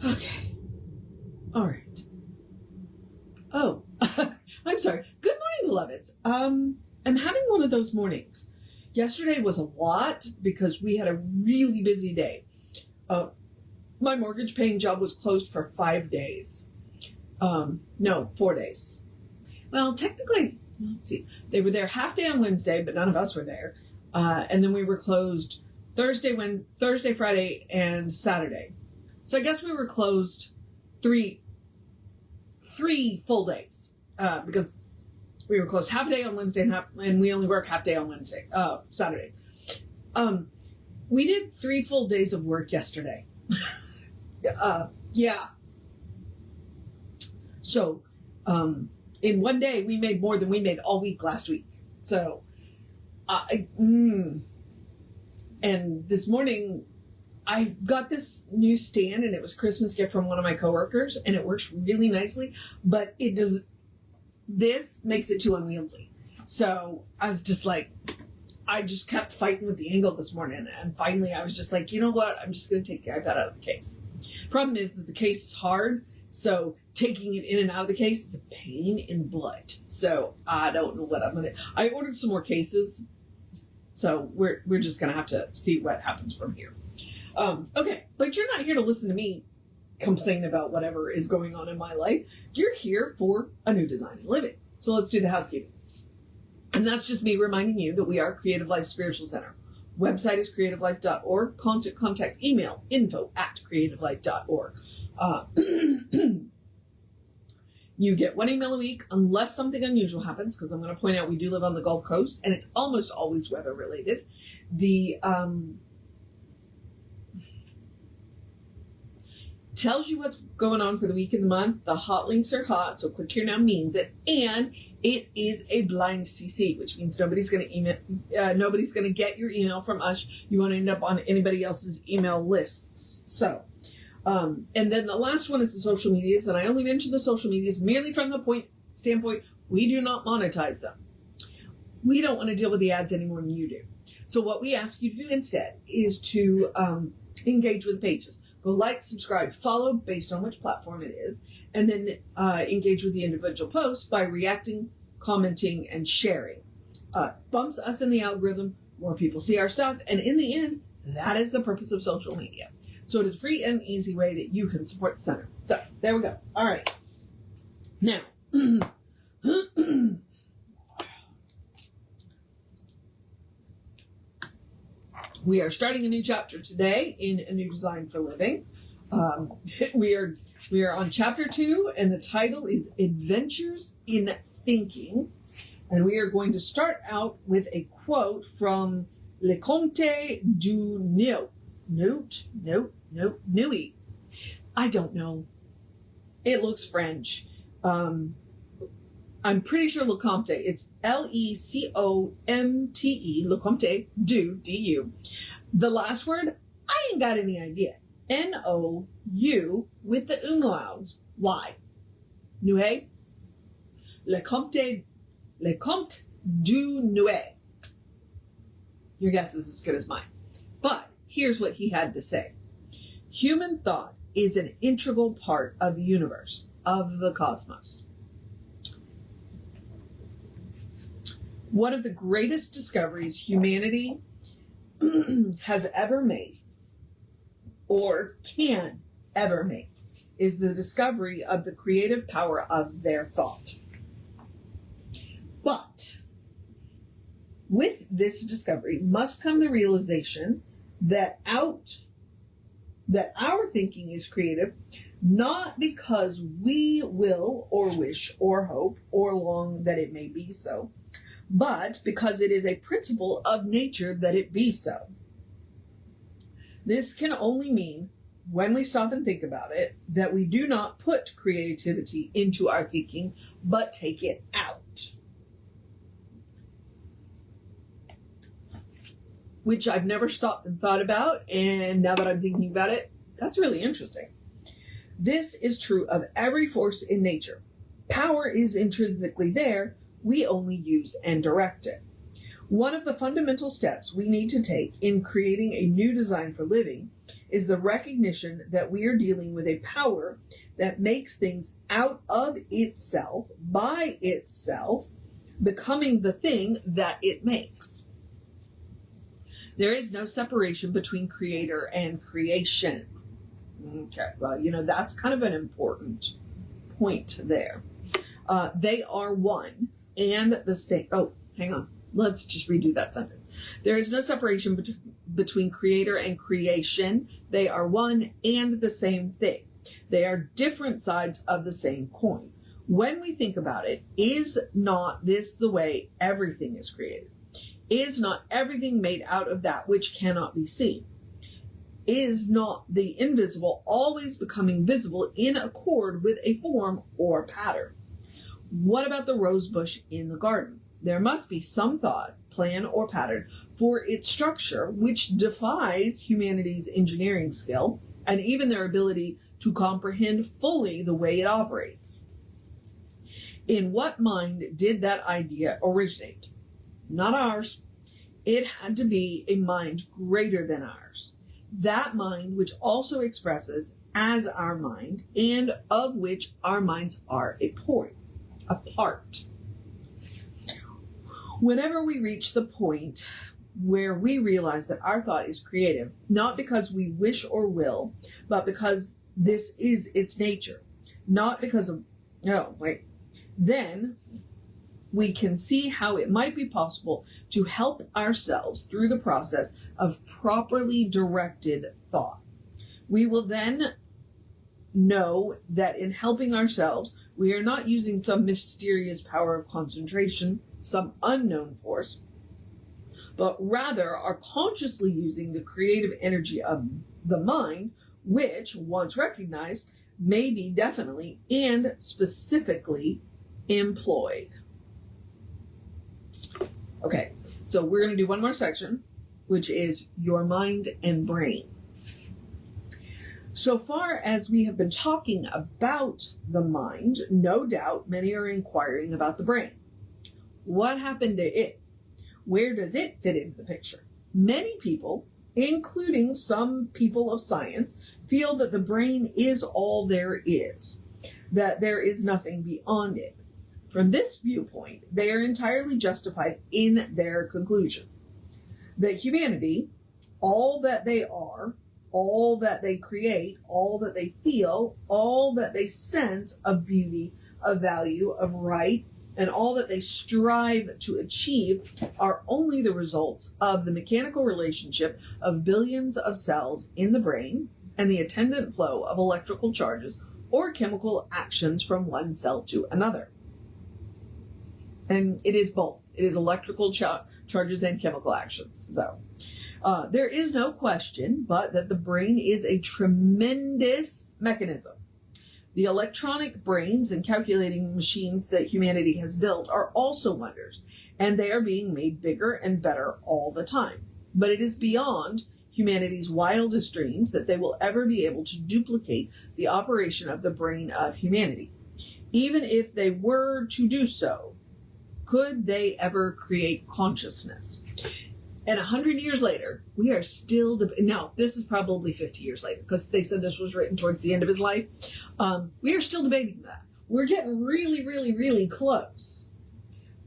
Okay. All right. Oh, I'm sorry. Good morning, beloveds. I'm having one of those mornings. Yesterday was a lot because we had a really busy day. My mortgage paying job was closed for 5 days. No, 4 days. Well, technically, let's see. They were there half day on Wednesday, but none of us were there. And then we were closed Thursday, Friday, and Saturday. So I guess we were closed three full days, because we were closed half a day on Wednesday and we only work half day on Saturday. We did 3 full days of work yesterday. Yeah. So, in one day we made more than we made all week last week. So, and this morning I got this new stand, and it was a Christmas gift from one of my coworkers, and it works really nicely, but this makes it too unwieldy. So I was just like, I just kept fighting with the angle this morning, and finally I was just like, you know what? I'm just going to take the iPad out of the case. Problem is the case is hard, so taking it in and out of the case is a pain in the butt. So I don't know what I'm going to... I ordered some more cases, so we're just going to have to see what happens from here. Okay, but you're not here to listen to me complain about whatever is going on in my life. You're here for a new design and living. So let's do the housekeeping. And that's just me reminding you that we are Creative Life Spiritual Center. Website is creativelife.org. Constant contact email, info@creativelife.org. You get 1 email a week unless something unusual happens, because I'm going to point out we do live on the Gulf Coast, and it's almost always weather related. Tells you what's going on for the week and the month. The hot links are hot, so click here now means it. And it is a blind CC, which means nobody's going to get your email from us. You won't end up on anybody else's email lists. So, and then the last one is the social medias, and I only mention the social medias merely from the standpoint we do not monetize them. We don't want to deal with the ads any more than you do. So what we ask you to do instead is to engage with the pages. Go like, subscribe, follow based on which platform it is, and then engage with the individual posts by reacting, commenting, and sharing. Bumps us in the algorithm, more people see our stuff, and in the end, that is the purpose of social media. So it is a free and easy way that you can support the center. So there we go. All right. Now, we are starting a new chapter today in A New Design for Living. We are on chapter 2, and the title is Adventures in Thinking. And we are going to start out with a quote from Le Comte du Nuit. I don't know. It looks French. I'm pretty sure Le Comte. It's Lecomte, Le Comte du, D-U. The last word, I ain't got any idea. N-O-U with the umlauts. Why? Nuit? Le Comte du Nuit. Your guess is as good as mine. But here's what he had to say. Human thought is an integral part of the universe, of the cosmos. One of the greatest discoveries humanity has ever made, or can ever make, is the discovery of the creative power of their thought. But with this discovery must come the realization that our thinking is creative, not because we will or wish or hope or long that it may be so, but because it is a principle of nature that it be so. This can only mean, when we stop and think about it, that we do not put creativity into our thinking, but take it out. Which I've never stopped and thought about, and now that I'm thinking about it, that's really interesting. This is true of every force in nature. Power is intrinsically there, we only use and direct it. One of the fundamental steps we need to take in creating a new design for living is the recognition that we are dealing with a power that makes things out of itself, by itself, becoming the thing that it makes. There is no separation between creator and creation. Okay, well, that's kind of an important point there. They are one and the same. Oh, hang on. Let's just redo that sentence. There is no separation between creator and creation. They are one and the same thing. They are different sides of the same coin. When we think about it, is not this the way everything is created? Is not everything made out of that which cannot be seen? Is not the invisible always becoming visible in accord with a form or pattern? What about the rose bush in the garden? There must be some thought, plan, or pattern for its structure which defies humanity's engineering skill and even their ability to comprehend fully the way it operates. In what mind did that idea originate? Not ours. It had to be a mind greater than ours. That mind which also expresses as our mind and of which our minds are a part. Whenever we reach the point where we realize that our thought is creative, not because we wish or will, but because this is its nature, not because of, then we can see how it might be possible to help ourselves through the process of properly directed thought. We will then know that in helping ourselves, we are not using some mysterious power of concentration, some unknown force, but rather are consciously using the creative energy of the mind, which, once recognized, may be definitely and specifically employed. Okay, so we're going to do one more section, which is your mind and brain. So far as we have been talking about the mind, no doubt many are inquiring about the brain. What happened to it? Where does it fit into the picture? Many people, including some people of science, feel that the brain is all there is, that there is nothing beyond it. From this viewpoint, they are entirely justified in their conclusion that humanity, all that they are, all that they create, all that they feel, all that they sense of beauty, of value, of right, and all that they strive to achieve are only the results of the mechanical relationship of billions of cells in the brain and the attendant flow of electrical charges or chemical actions from one cell to another. And it is both. It is electrical charges and chemical actions. So there is no question but that the brain is a tremendous mechanism. The electronic brains and calculating machines that humanity has built are also wonders, and they are being made bigger and better all the time. But it is beyond humanity's wildest dreams that they will ever be able to duplicate the operation of the brain of humanity. Even if they were to do so, could they ever create consciousness? And 100 years later, we are still, now this is probably 50 years later, because they said this was written towards the end of his life. We are still debating that. We're getting really, really, really close.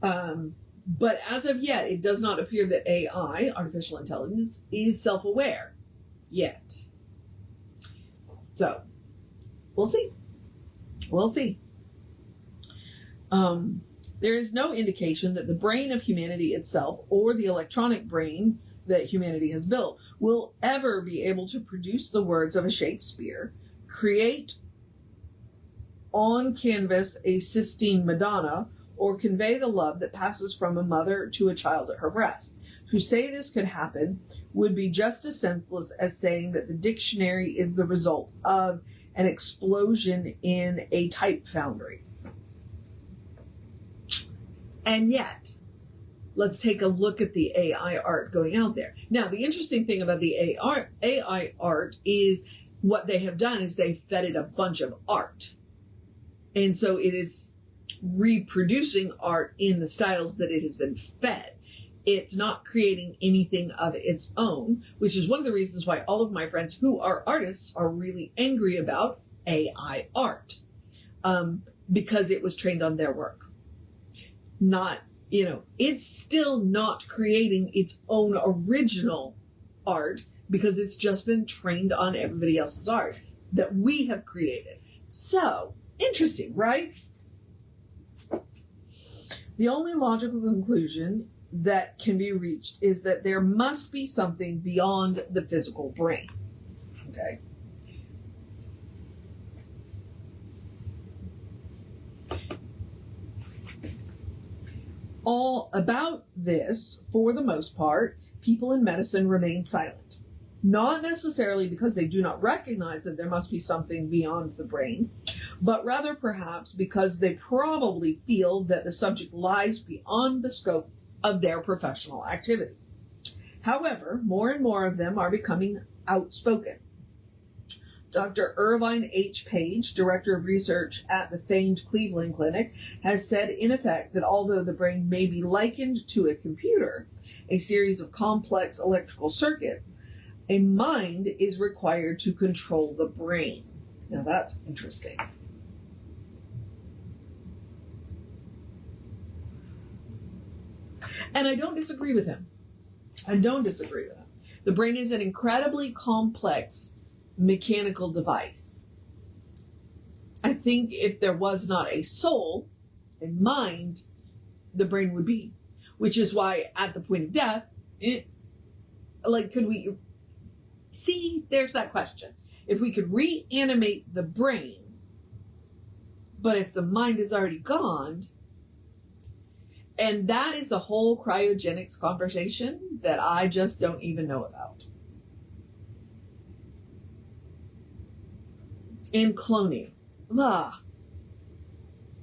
But as of yet, it does not appear that AI, artificial intelligence, is self-aware yet. So, we'll see. We'll see. There is no indication that the brain of humanity itself or the electronic brain that humanity has built will ever be able to produce the words of a Shakespeare, create on canvas a Sistine Madonna, or convey the love that passes from a mother to a child at her breast. To say this could happen would be just as senseless as saying that the dictionary is the result of an explosion in a type foundry. And yet, let's take a look at the AI art going out there. Now, the interesting thing about the AI art is what they have done is they fed it a bunch of art. And so it is reproducing art in the styles that it has been fed. It's not creating anything of its own, which is one of the reasons why all of my friends who are artists are really angry about AI art, because it was trained on their work. Not, it's still not creating its own original art because it's just been trained on everybody else's art that we have created. So, interesting, right? The only logical conclusion that can be reached is that there must be something beyond the physical brain. Okay? All about this, for the most part, people in medicine remain silent. Not necessarily because they do not recognize that there must be something beyond the brain, but rather perhaps because they probably feel that the subject lies beyond the scope of their professional activity. However, more and more of them are becoming outspoken. Dr. Irvine H. Page, Director of Research at the famed Cleveland Clinic, has said in effect that although the brain may be likened to a computer, a series of complex electrical circuits, a mind is required to control the brain. Now that's interesting. And I don't disagree with him. The brain is an incredibly complex mechanical device. I think if there was not a soul and mind, the brain would be. Which is why at the point of death, could we... See, there's that question. If we could reanimate the brain, but if the mind is already gone, and that is the whole cryogenics conversation that I just don't even know about. And cloning.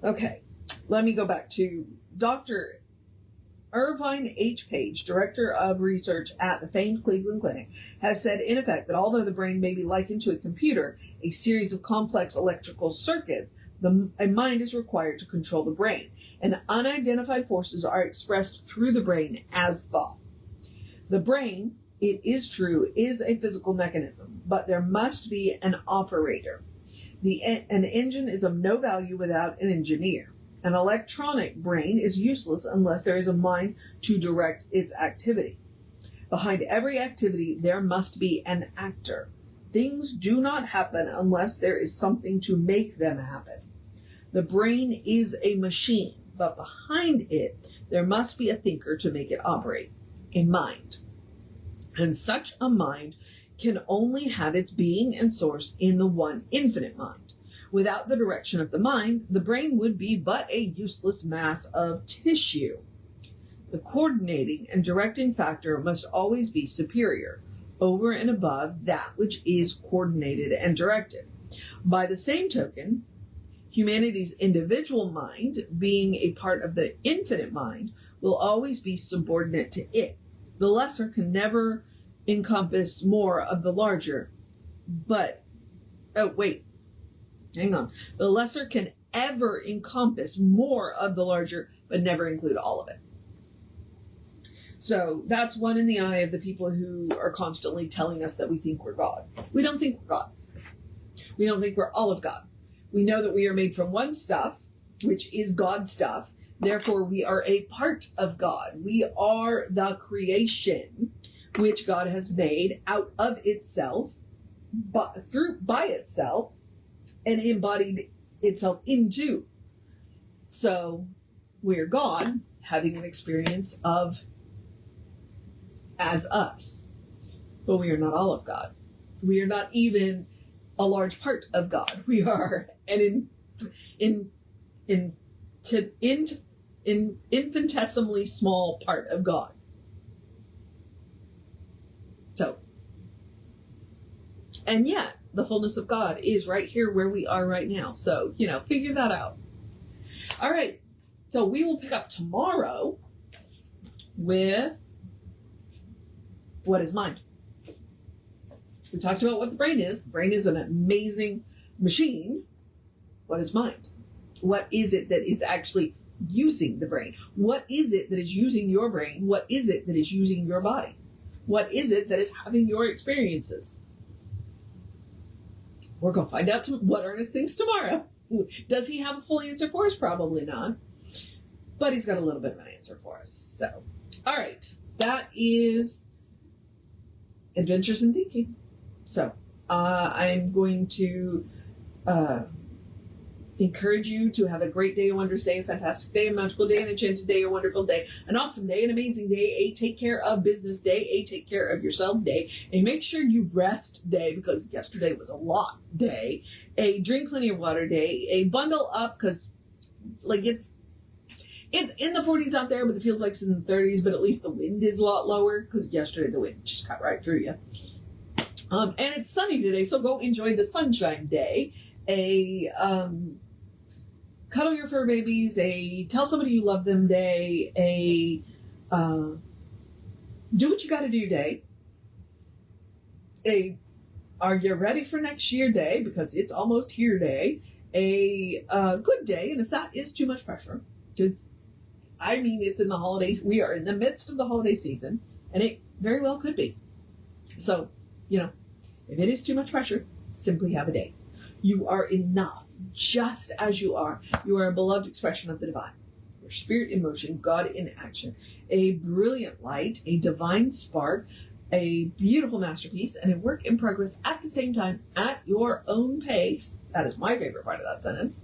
Okay, let me go back to Dr. Irvine H. Page, Director of Research at the famed Cleveland Clinic, has said in effect that although the brain may be likened to a computer, a series of complex electrical circuits, a mind is required to control the brain, and unidentified forces are expressed through the brain as thought. The brain, it is true, is a physical mechanism, but there must be an operator. An engine is of no value without an engineer. An electronic brain is useless unless there is a mind to direct its activity. Behind every activity, there must be an actor. Things do not happen unless there is something to make them happen. The brain is a machine, but behind it, there must be a thinker to make it operate, a mind. And such a mind can only have its being and source in the one infinite mind. Without the direction of the mind, the brain would be but a useless mass of tissue. The coordinating and directing factor must always be superior, over and above that which is coordinated and directed. By the same token, humanity's individual mind, being a part of the infinite mind, will always be subordinate to it. The lesser can never encompass more of the larger, but, the lesser can ever encompass more of the larger, but never include all of it. So that's one in the eye of the people who are constantly telling us that we think we're God. We don't think we're God. We don't think we're all of God. We know that we are made from one stuff, which is God stuff. Therefore, we are a part of God. We are the creation which God has made out of itself, by itself, and embodied itself into. So we're God having an experience of as us. But we are not all of God. We are not even a large part of God. We are an infinitesimally small part of God. So, and yet, the fullness of God is right here where we are right now. So, figure that out. All right. So we will pick up tomorrow with what is mind. We talked about what the brain is. The brain is an amazing machine. What is mind? What is it that is actually using the brain? What is it that is using your brain? What is it that is using your body? What is it that is having your experiences? We're going to find out what Ernest thinks tomorrow. Does he have a full answer for us? Probably not. But he's got a little bit of an answer for us. So, all right. That is Adventures in Thinking. So, I'm going to encourage you to have a great day, a wondrous day, a fantastic day, a magical day, an enchanted day, a wonderful day, an awesome day, an amazing day, a take care of business day, a take care of yourself day, a make sure you rest day, because yesterday was a lot day, a drink plenty of water day, a bundle up, because like it's in the 40s out there, but it feels like it's in the 30s, but at least the wind is a lot lower, because yesterday the wind just cut right through you. And it's sunny today, so go enjoy the sunshine day. A cuddle your fur babies, a tell somebody you love them day, a do what you got to do day, a are you ready for next year day, because it's almost here day, a good day, and if that is too much pressure, because I mean it's in the holidays, we are in the midst of the holiday season, and it very well could be. So, if it is too much pressure, simply have a day. You are enough, just as you are. You are a beloved expression of the divine. Your spirit in motion, God in action. A brilliant light, a divine spark, a beautiful masterpiece, and a work in progress at the same time, at your own pace. That is my favorite part of that sentence.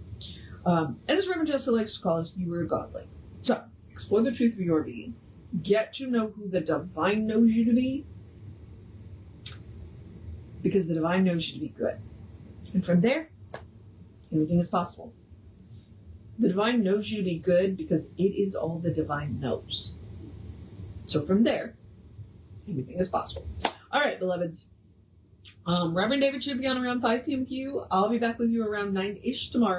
And as Reverend Jessica likes to call us, you are godly. So, explore the truth of your being. Get to know who the divine knows you to be, because the divine knows you to be good. And from there, anything is possible. The divine knows you to be good because it is all the divine knows. So from there, anything is possible. All right, beloveds. Reverend David should be on around 5 p.m. with you. I'll be back with you around 9-ish tomorrow.